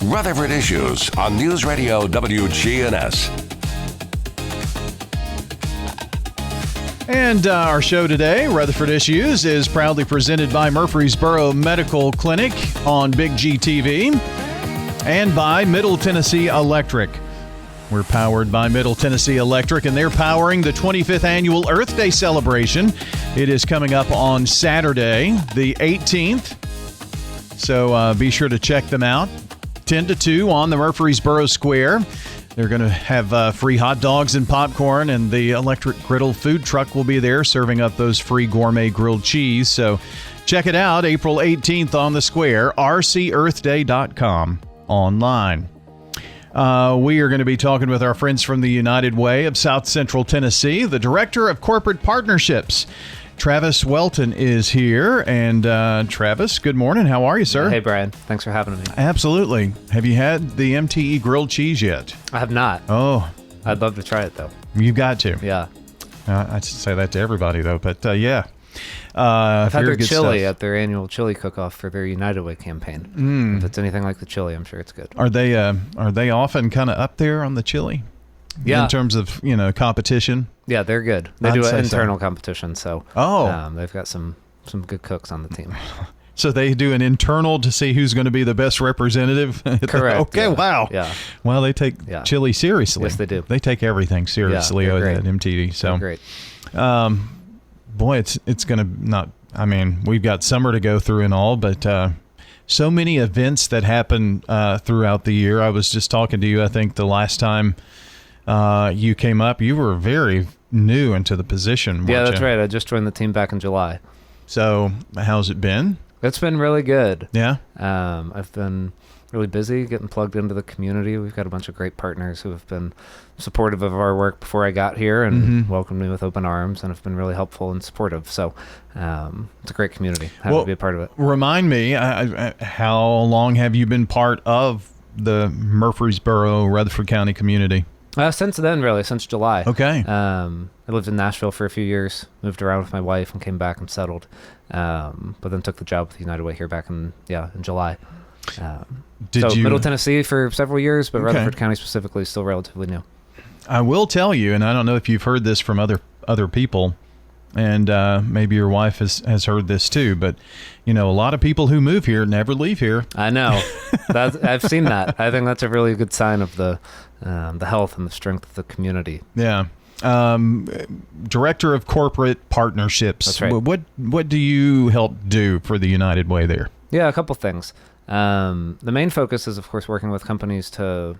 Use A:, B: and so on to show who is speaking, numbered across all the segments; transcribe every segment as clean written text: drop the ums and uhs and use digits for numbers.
A: Rutherford Issues on News Radio WGNS.
B: And our show today, Rutherford Issues, is proudly presented by Murfreesboro Medical Clinic on Big GTV and by Middle Tennessee Electric. We're powered by Middle Tennessee Electric, and they're powering the 25th Annual Earth Day celebration. It is coming up on Saturday, the 18th. So be sure to check them out. 10 to 2 on the Murfreesboro Square. They're going to have free hot dogs and popcorn, and the electric griddle food truck will be there serving up those free gourmet grilled cheese. So check it out, April 18th on the square, rcearthday.com online. We are going to be talking with our friends from the United Way of South Central Tennessee. The Director of Corporate Partnerships, Travis Welton, is here. And Travis, good morning. How are you, sir?
C: Hey, Brian. Thanks for having me.
B: Absolutely. Have you had the MTE grilled cheese yet?
C: I have not.
B: Oh.
C: I'd love to try it, though.
B: You've got to.
C: Yeah.
B: I should say that to everybody, though. But, yeah.
C: I've had their chili
B: stuff
C: at their annual chili cook-off for their United Way campaign. If it's anything like the chili, I'm sure it's good.
B: Are they often kind of up there on the chili?
C: Yeah.
B: In terms of, competition?
C: Yeah, they're good. They do an internal competition, so they've got some good cooks on the team.
B: So they do an internal to see who's going to be the best representative?
C: Correct.
B: Okay,
C: yeah.
B: Wow.
C: Yeah.
B: Well, they take chili seriously.
C: Yes, they do.
B: They take everything seriously at MTD. So
C: they're great.
B: Boy, it's going to not, we've got summer to go through and all, but so many events that happen throughout the year. I was just talking to you, I think the last time you came up, you were very new into the position.
C: Yeah, that's right. I just joined the team back in July.
B: So how's it been?
C: It's been really good.
B: Yeah.
C: I've been really busy getting plugged into the community. We've got a bunch of great partners who have been supportive of our work before I got here and welcomed me with open arms and have been really helpful and supportive. So it's a great community. Happy to be a part of it.
B: Remind me, how long have you been part of the Murfreesboro, Rutherford County community?
C: Since then, really, since July.
B: Okay.
C: I lived in Nashville for a few years, moved around with my wife and came back and settled. But then took the job with United Way here back in July. Middle Tennessee for several years, but Rutherford County specifically is still relatively new.
B: I will tell you, and I don't know if you've heard this from other people, and maybe your wife has heard this too, but a lot of people who move here never leave here.
C: I know. I've seen that. I think that's a really good sign of the health and the strength of the community.
B: Yeah. Director of Corporate Partnerships.
C: That's right.
B: What do you help do for the United Way there?
C: Yeah, a couple things. The main focus is, of course, working with companies to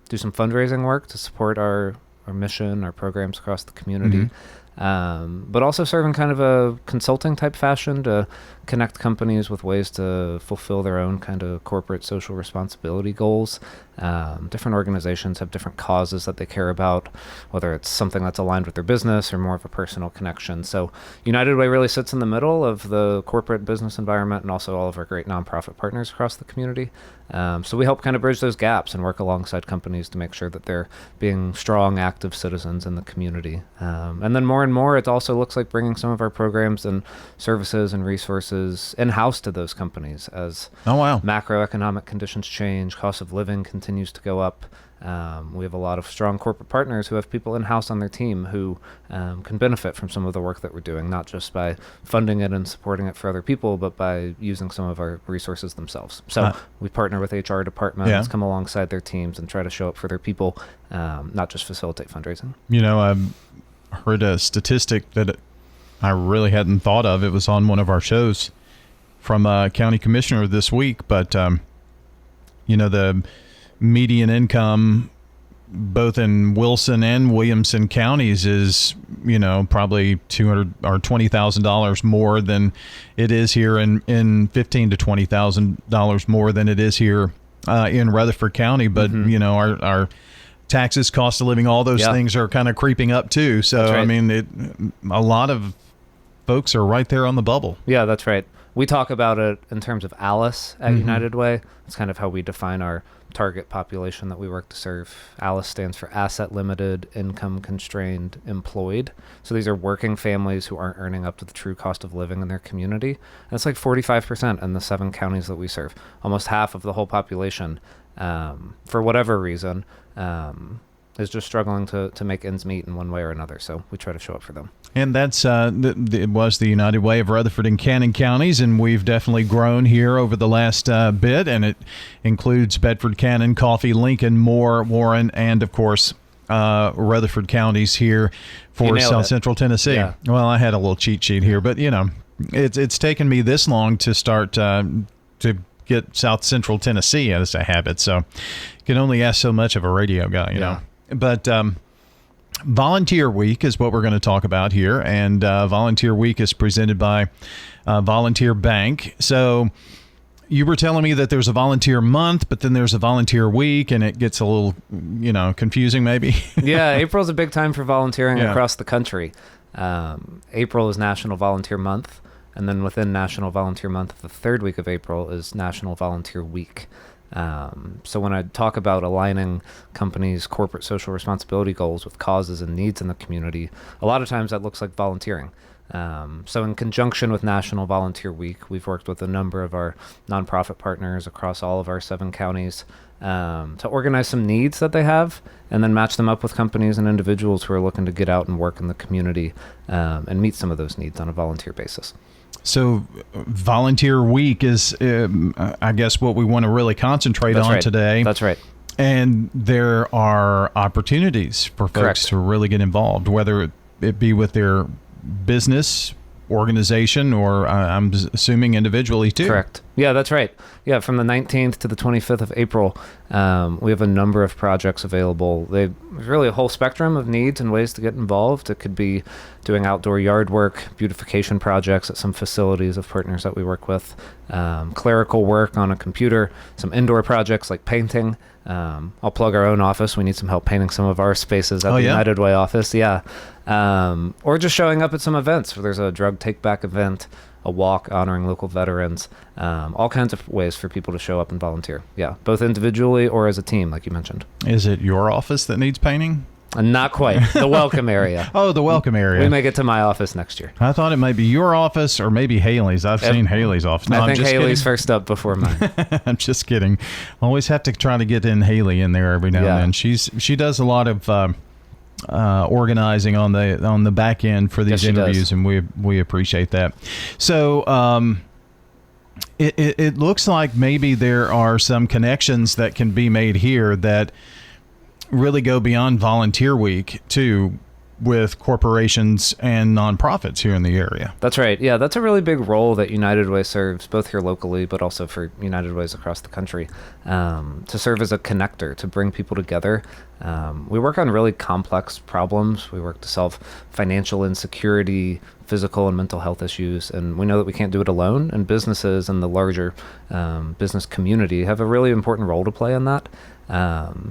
C: do some fundraising work to support our mission, our programs across the community. But also serve in kind of a consulting type fashion to connect companies with ways to fulfill their own kind of corporate social responsibility goals. Different organizations have different causes that they care about, whether it's something that's aligned with their business or more of a personal connection. So United Way really sits in the middle of the corporate business environment and also all of our great nonprofit partners across the community. So we help kind of bridge those gaps and work alongside companies to make sure that they're being strong, active citizens in the community. And then more and more, it also looks like bringing some of our programs and services and resources in-house to those companies as macroeconomic conditions change, cost of living continues to go up. We have a lot of strong corporate partners who have people in-house on their team who can benefit from some of the work that we're doing, not just by funding it and supporting it for other people, but by using some of our resources themselves. So we partner with HR departments, come alongside their teams and try to show up for their people, not just facilitate fundraising.
B: I've heard a statistic that I really hadn't thought of. It was on one of our shows from a county commissioner this week, but the median income both in Wilson and Williamson counties is, probably $200 or $20,000 more than it is here in $15,000 to $20,000 more than it is here in Rutherford County. But, our taxes, cost of living, all those things are kind of creeping up too. So, right. A lot of folks are right there on the bubble.
C: Yeah, that's right. We talk about it in terms of ALICE at United Way. It's kind of how we define our target population that we work to serve. ALICE stands for Asset Limited, Income Constrained, Employed. So these are working families who aren't earning up to the true cost of living in their community. And it's like 45% in the 7 counties that we serve. Almost half of the whole population, for whatever reason, is just struggling to make ends meet in one way or another. So we try to show up for them. And
B: that's it was the United Way of Rutherford and Cannon counties, and we've definitely grown here over the last bit, and it includes Bedford, Cannon, Coffee, Lincoln, Moore, Warren, and, of course, Rutherford counties here for South Central Tennessee. Yeah. Well, I had a little cheat sheet here, but, it's taken me this long to start to get South Central Tennessee as a habit, so you can only ask so much of a radio guy, you know. But Volunteer Week is what we're going to talk about here, and Volunteer Week is presented by Volunteer Bank. So you were telling me that there's a volunteer month, but then there's a volunteer week, and it gets a little, confusing maybe.
C: Yeah, April's a big time for volunteering across the country. April is National Volunteer Month, and then within National Volunteer Month, the third week of April is National Volunteer Week. So when I talk about aligning companies' corporate social responsibility goals with causes and needs in the community, a lot of times that looks like volunteering. So in conjunction with National Volunteer Week, we've worked with a number of our nonprofit partners across all of our 7 counties to organize some needs that they have and then match them up with companies and individuals who are looking to get out and work in the community and meet some of those needs on a volunteer basis.
B: So Volunteer Week is, I guess, what we want to really concentrate on today.
C: That's right.
B: And there are opportunities for folks to really get involved, whether it be with their business, organization, or I'm assuming individually too.
C: Correct. Yeah, that's right. Yeah, from the 19th to the 25th of April, we have a number of projects available. There's really a whole spectrum of needs and ways to get involved. It could be doing outdoor yard work, beautification projects at some facilities of partners that we work with, clerical work on a computer, some indoor projects like painting. I'll plug our own office. We need some help painting some of our spaces at the United Way office. Yeah. Or just showing up at some events where there's a drug take-back event, a walk honoring local veterans, all kinds of ways for people to show up and volunteer. Yeah, both individually or as a team, like you mentioned.
B: Is it your office that needs painting?
C: Not quite. The welcome area.
B: Oh, the welcome area.
C: We may get to my office next year.
B: I thought it might be your office or maybe Haley's. I've seen Haley's office. No,
C: I think Haley's first up before mine.
B: I'm just kidding. Always have to try to get Haley in there every now and then. She does a lot of organizing on the back end for these interviews, and we appreciate that. So it looks like maybe there are some connections that can be made here that really go beyond Volunteer Week too, with corporations and nonprofits here in the area.
C: That's right. Yeah, that's a really big role that United Way serves, both here locally, but also for United Ways across the country, to serve as a connector, to bring people together. We work on really complex problems. We work to solve financial insecurity, physical and mental health issues, and we know that we can't do it alone, and businesses and the larger business community have a really important role to play in that.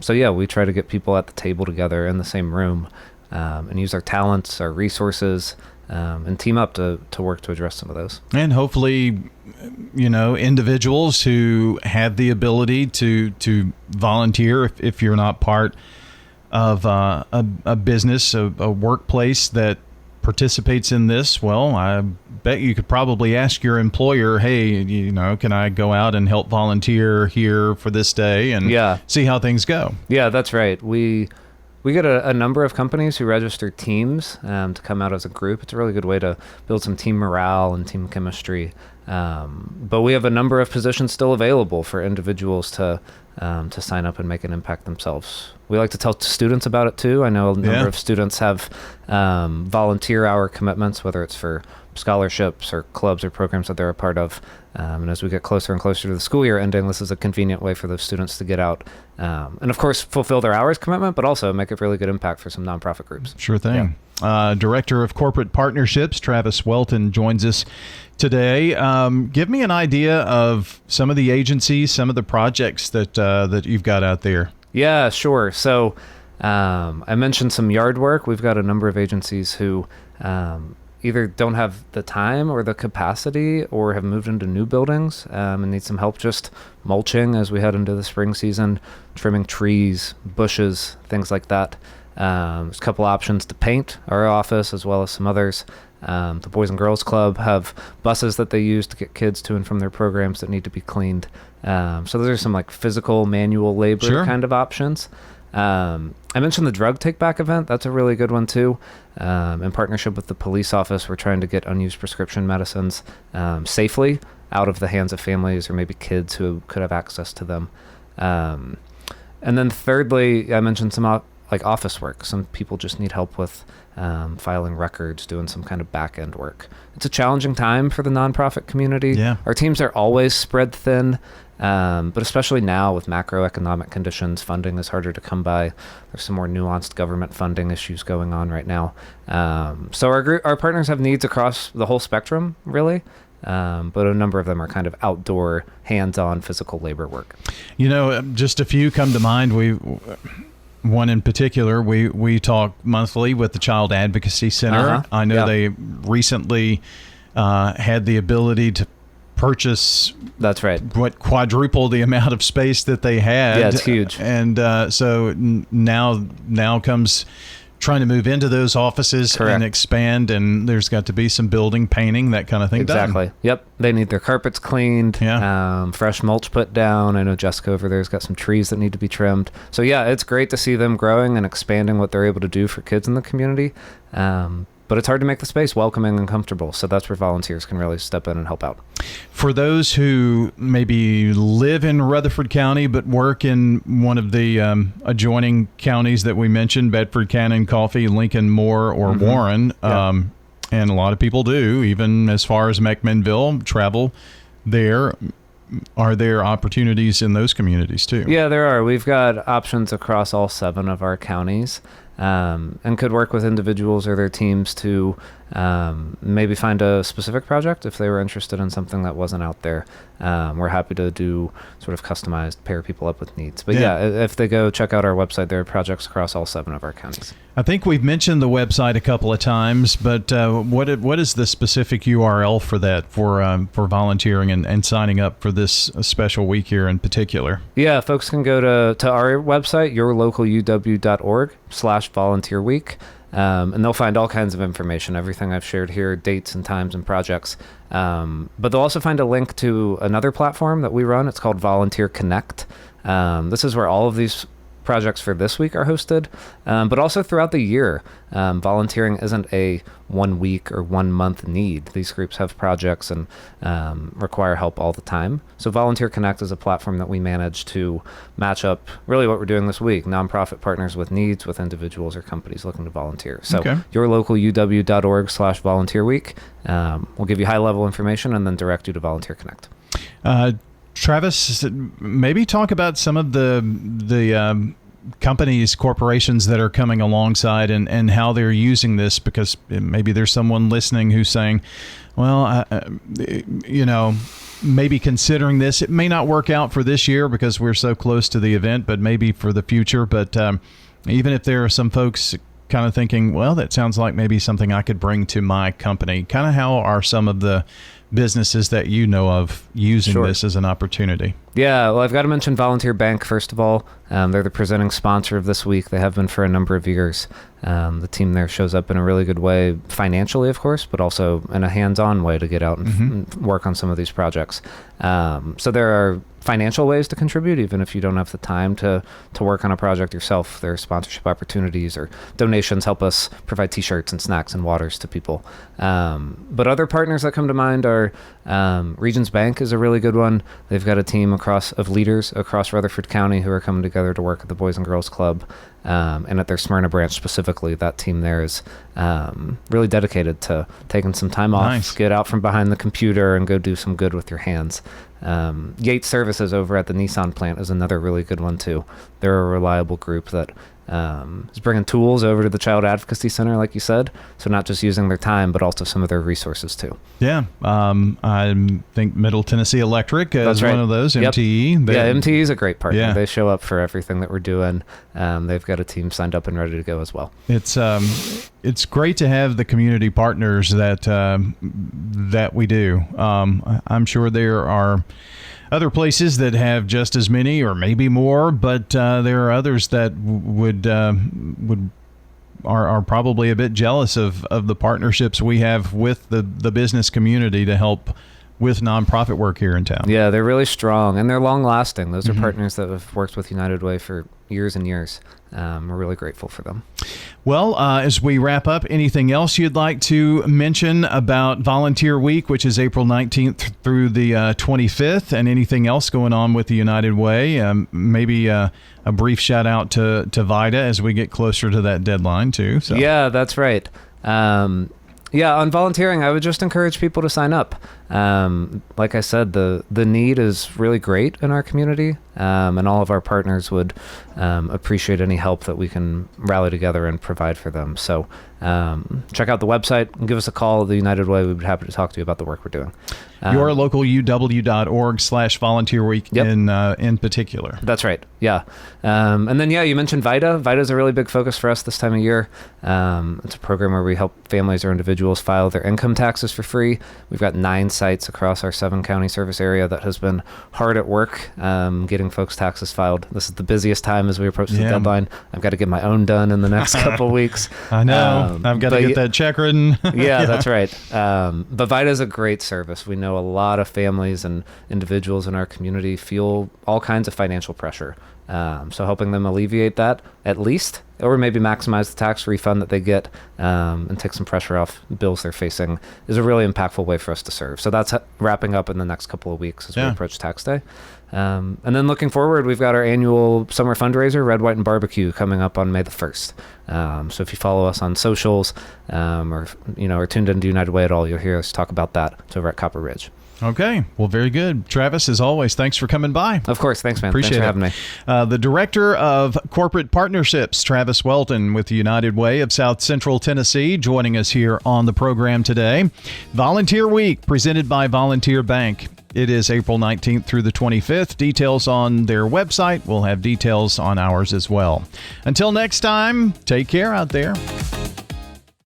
C: So yeah, we try to get people at the table together in the same room, and use our talents, our resources, and team up to work to address some of those.
B: And hopefully, individuals who have the ability to volunteer, if you're not part of a business, a workplace that participates in this, well, I bet you could probably ask your employer, hey, can I go out and help volunteer here for this day and see how things go? Yeah,
C: that's right. We get a number of companies who register teams to come out as a group. It's a really good way to build some team morale and team chemistry. But we have a number of positions still available for individuals to sign up and make an impact themselves. We like to tell students about it too. I know a number of students have volunteer hour commitments, whether it's for scholarships or clubs or programs that they're a part of. And as we get closer and closer to the school year ending, this is a convenient way for those students to get out and, of course, fulfill their hours commitment, but also make a really good impact for some nonprofit groups.
B: Sure thing. Yeah. Director of Corporate Partnerships, Travis Welton, joins us today. Give me an idea of some of the agencies, some of the projects that you've got out there.
C: Yeah, sure. So I mentioned some yard work. We've got a number of agencies who either don't have the time or the capacity or have moved into new buildings and need some help just mulching as we head into the spring season, trimming trees, bushes, things like that. There's a couple options to paint our office as well as some others. The Boys and Girls Club have buses that they use to get kids to and from their programs that need to be cleaned. So those are some like physical manual labor kind of options. I mentioned the drug take back event. That's a really good one too. In partnership with the police office, we're trying to get unused prescription medicines safely out of the hands of families or maybe kids who could have access to them. And then thirdly, I mentioned some like office work. Some people just need help with filing records, doing some kind of back end work. It's a challenging time for the nonprofit community.
B: Yeah.
C: Our teams are always spread thin. But especially now with macroeconomic conditions, funding is harder to come by. There's some more nuanced government funding issues going on right now. So our partners have needs across the whole spectrum, really. But a number of them are kind of outdoor, hands-on physical labor work.
B: Just a few come to mind. One in particular, we talk monthly with the Child Advocacy Center. I know they recently had the ability to purchase.
C: That's right.
B: Quadruple the amount of space that they had.
C: Yeah, it's huge.
B: And so now comes trying to move into those offices and expand, and there's got to be some building, painting, that kind of thing
C: Exactly.
B: done.
C: Yep. They need their carpets cleaned, fresh mulch put down. I know Jessica over there's got some trees that need to be trimmed. So yeah, it's great to see them growing and expanding what they're able to do for kids in the community. But it's hard to make the space welcoming and comfortable. So that's where volunteers can really step in and help out.
B: For those who maybe live in Rutherford County but work in one of the adjoining counties that we mentioned, Bedford, Cannon, Coffee, Lincoln, Moore, or Warren, and a lot of people do, even as far as McMinnville, travel there. Are there opportunities in those communities too? Yeah,
C: there are. We've got options across all 7 of our counties. And could work with individuals or their teams to maybe find a specific project if they were interested in something that wasn't out there. We're happy to do sort of customized, pair people up with needs. But if they go check out our website, there are projects across all 7 of our counties.
B: I think we've mentioned the website a couple of times, but what is the specific URL for that, for volunteering and signing up for this special week here in particular?
C: Yeah, folks can go to our website, yourlocaluw.org/volunteer week. And they'll find all kinds of information, everything I've shared here, dates and times and projects. But they'll also find a link to another platform that we run. It's called Volunteer Connect. This is where all of these projects for this week are hosted, but also throughout the year. Volunteering isn't a 1 week or 1 month need. These groups have projects and require help all the time. So Volunteer Connect is a platform that we manage to match up really what we're doing this week, nonprofit partners with needs with individuals or companies looking to volunteer. So yourlocaluw.org/volunteer week. We'll give you high level information and then direct you to Volunteer Connect.
B: Travis, maybe talk about some of the companies, corporations that are coming alongside and how they're using this, because maybe there's someone listening who's saying, well, maybe considering this. It may not work out for this year because we're so close to the event, but maybe for the future. But even if there are some folks kind of thinking, well, that sounds like maybe something I could bring to my company, kind of how are some of the businesses that you know of using this as an opportunity? Yeah,
C: well, I've got to mention Volunteer Bank, first of all. They're the presenting sponsor of this week. They have been for a number of years. The team there shows up in a really good way, financially, of course, but also in a hands-on way to get out and work on some of these projects. So there are financial ways to contribute, even if you don't have the time to work on a project yourself. There are sponsorship opportunities or donations help us provide T-shirts and snacks and waters to people. But other partners that come to mind are Regions Bank is a really good one. They've got a team of leaders across Rutherford County who are coming together to work at the Boys and Girls Club. And at their Smyrna branch specifically, that team there is really dedicated to taking some time off, get out from behind the computer and go do some good with your hands. Yates Services over at the Nissan plant is another really good one too. They're a reliable group that is bringing tools over to the Child Advocacy Center, like you said. So not just using their time, but also some of their resources too.
B: Yeah. I think Middle Tennessee Electric is one of those,
C: Yep.
B: MTE.
C: MTE is a great partner.
B: Yeah.
C: They show up for everything that we're doing. They've got a team signed up and ready to go as well.
B: It's great to have the community partners that we do. I'm sure there are other places that have just as many or maybe more, but there are others that are probably a bit jealous of the partnerships we have with the business community to help with nonprofit work here in town.
C: Yeah, they're really strong and they're long lasting. Those are partners that have worked with United Way for years and years. We're really grateful for them.
B: Well, as we wrap up, anything else you'd like to mention about Volunteer Week, which is April 19th through the 25th, and anything else going on with the United Way? Maybe a brief shout out to VITA as we get closer to that deadline too. So.
C: Yeah, that's right. On volunteering, I would just encourage people to sign up. Like I said, the need is really great in our community, and all of our partners would appreciate any help that we can rally together and provide for them. So check out the website and give us a call at the United Way. We'd be happy to talk to you about the work we're doing.
B: Your local uw.org/volunteer week in particular.
C: That's right. Yeah. And then, you mentioned VITA. VITA is a really big focus for us this time of year. It's a program where we help families or individuals file their income taxes for free. We've got 9 sites across our 7-county service area that has been hard at work getting folks' taxes filed. This is the busiest time as we approach the deadline. I've got to get my own done in the next couple of weeks.
B: I know. I've got to get that check written.
C: Yeah, that's right. But VITA is a great service. We know a lot of families and individuals in our community feel all kinds of financial pressure. So helping them alleviate that at least, or maybe maximize the tax refund that they get and take some pressure off bills they're facing is a really impactful way for us to serve. So that's wrapping up in the next couple of weeks as we approach tax day. And then looking forward, we've got our annual summer fundraiser, Red, White, and Barbecue, coming up on May the 1st. So if you follow us on socials or tuned into United Way at all, you'll hear us talk about that. It's over at Copper Ridge.
B: Okay. Well, very good. Travis, as always, thanks for coming by.
C: Of course. Thanks, man.
B: Appreciate
C: thanks for having
B: me. The Director of Corporate Partnerships, Travis Welton with the United Way of South Central Tennessee, joining us here on the program today. Volunteer Week, presented by Volunteer Bank. It is April 19th through the 25th. Details on their website. We'll have details on ours as well. Until next time, take care out there.